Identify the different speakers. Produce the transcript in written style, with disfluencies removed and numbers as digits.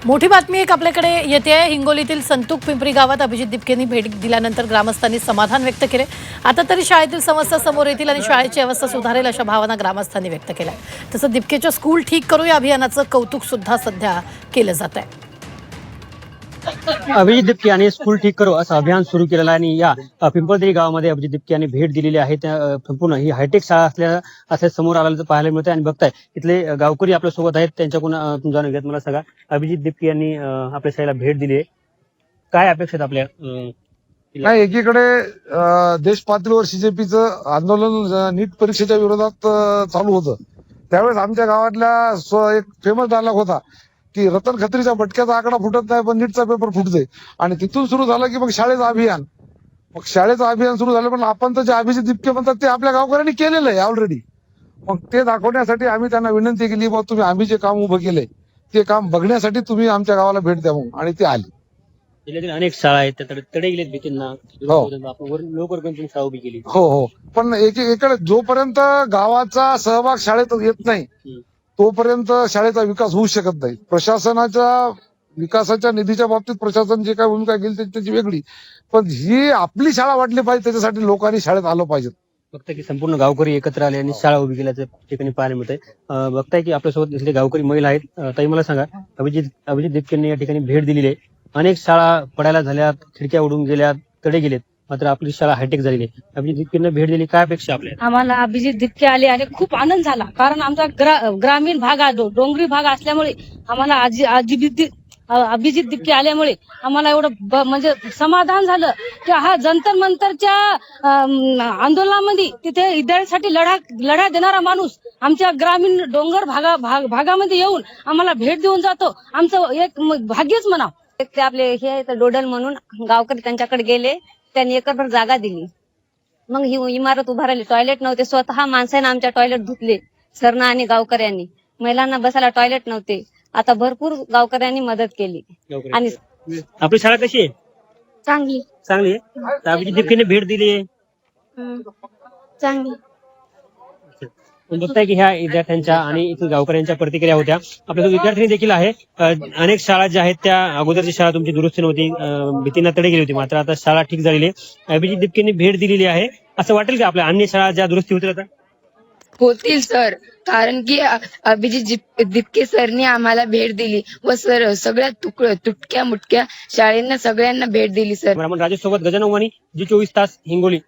Speaker 1: मोठी बातमी एक आपल्याकडे येते आहे। हिंगोलीतील संतूक पिंपरी गावात अभिजित दिपकेंनी भेट दिल्यानंतर ग्रामस्थांनी समाधान व्यक्त केले। आता तरी शाळेतील समस्या समोर येतील आणि शाळेची अवस्था सुधारेल अशा भावना ग्रामस्थांनी व्यक्त केल्या। तसंच दिपकेच्या स्कूल ठीक करू या अभियानाचं कौतुक सुद्धा सध्या केलं जात आहे।
Speaker 2: अभिजित दिपके यांनी स्कूल ठीक करू असं अभियान सुरू केलेलं आहे आणि या पिंपळदरी गावामध्ये अभिजित दिपके यांनी भेट दिलेली आहे। त्या संपूर्ण ही हायटेक शाळा असं समोर आलेलं पाहायला मिळतं आणि बघताय इथले गावकरी आपल्या सोबत आहेत। त्यांच्याकडून जाणून घेत मला सांगा, अभिजित दिपके यांनी आपल्या शाळेला भेट दिली आहे, काय अपेक्षा आहेत आपल्या?
Speaker 3: नाही, एकीकडे देश पातळीवर सीजेपीचं आंदोलन नीट परीक्षेच्या विरोधात चालू होतं। त्यावेळेस आमच्या गावातल्या एक फेमस डायलॉग होता की रतन खत्रीच्या भटक्याचा आकडा फुटत नाही पण नीटचा पेपर फुटते। आणि तिथून सुरू झालं की मग शाळेचं अभियान सुरू झालं। पण आपण तर जे अभिजित दिपके म्हणतात ते आपल्या गावकऱ्यांनी केलेलं आहे ऑलरेडी। मग ते दाखवण्यासाठी आम्ही त्यांना विनंती केली, मग तुम्ही आम्ही जे काम उभं केलंय ते काम बघण्यासाठी तुम्ही आमच्या गावाला भेट द्या म्हणून, आणि ते आले।
Speaker 2: जिल्ह्यातील अनेक शाळा आहेत त्या तडे गेलेत भीतींना, आपण लोकवर्गणीतून शाळा उभी केली।
Speaker 3: हो, पण एकीकडे जोपर्यंत गावाचा सहभाग शाळेत येत नाही तोपर्यंत शाळेचा विकास होऊ शकत नाही। प्रशासनाच्या विकासाच्या निधीच्या बाबतीत प्रशासन जे काय भूमिका घेईल त्याची वेगळी, पण ही आपली शाळा वाटली पाहिजे त्याच्यासाठी लोकांनी शाळेत आलं पाहिजे।
Speaker 2: फक्त की संपूर्ण गावकरी एकत्र आले आणि शाळा उभी केल्याचं ठिकाणी पाहायला मिळतंय। बघताय की आपल्यासोबत इथले गावकरी महिला आहेत। ताई मला सांगा, अभिजित दिपकेंनी या ठिकाणी भेट दिलेली आहे। अनेक शाळा पडायला झाल्यात, खिडक्या उडून गेल्यात, तडे गेलेत, मात्र आपली शाळा हायटेक झालेली आहे। अभिजित दिपकेंना भेट दिली, काय अपेक्षा आपल्या?
Speaker 4: आम्हाला अभिजित दिपके आले आणि खूप आनंद झाला, कारण आमचा ग्रामीण भाग डोंगरी भाग असल्यामुळे आम्हाला अभिजित दिपके आल्यामुळे आम्हाला एवढं म्हणजे समाधान झालं की हा जंतर मंतरच्या आंदोलनामध्ये तिथे विद्यार्थ्यांसाठी लढा देणारा माणूस आमच्या ग्रामीण डोंगर भागामध्ये येऊन आम्हाला भेट देऊन जातो। आमचं एक भाग्यच म्हणा।
Speaker 5: ते आपले हे डोडल म्हणून गावकरी त्यांच्याकडे गेले, त्यांनी एकरभर जागा दिली। मग ही इमारत उभारली, टॉयलेट नव्हते, स्वतः माणसाने आमच्या टॉयलेट धुतले सरना आणि गावकऱ्यांनी। महिलांना बसायला टॉयलेट नव्हते, आता भरपूर गावकऱ्यांनी मदत केली। आणि
Speaker 2: आपली शाळा कशी आहे?
Speaker 5: चांगली
Speaker 2: चांगली आहे। तर अभिजित दिपकेने भेट दिली आहे,
Speaker 5: चांगली।
Speaker 2: बघताय की ह्या विद्यार्थ्यांच्या आणि इथून गावकऱ्यांच्या प्रतिक्रिया होत्या। आपल्या विद्यार्थी देखील आहे। अनेक शाळा ज्या आहेत त्या अगोदरची शाळा तुमची दुरुस्ती नव्हती, भीतींना तडे गेली होती, मात्र आता शाळा ठीक झालेली आहे। अभिजित दिपकेंनी भेट दिलेली आहे। असं वाटेल का आपल्या अन्य शाळा ज्या दुरुस्ती होतील आता
Speaker 6: होतील सर, कारण की अभिजित दिपके सरनी आम्हाला भेट दिली व सर सगळ्या तुटक्या मुटक्या शाळेंना सगळ्यांना भेट दिली सर।
Speaker 2: राजेश सोबत गजानन वाणी, जी 24 तास, हिंगोली।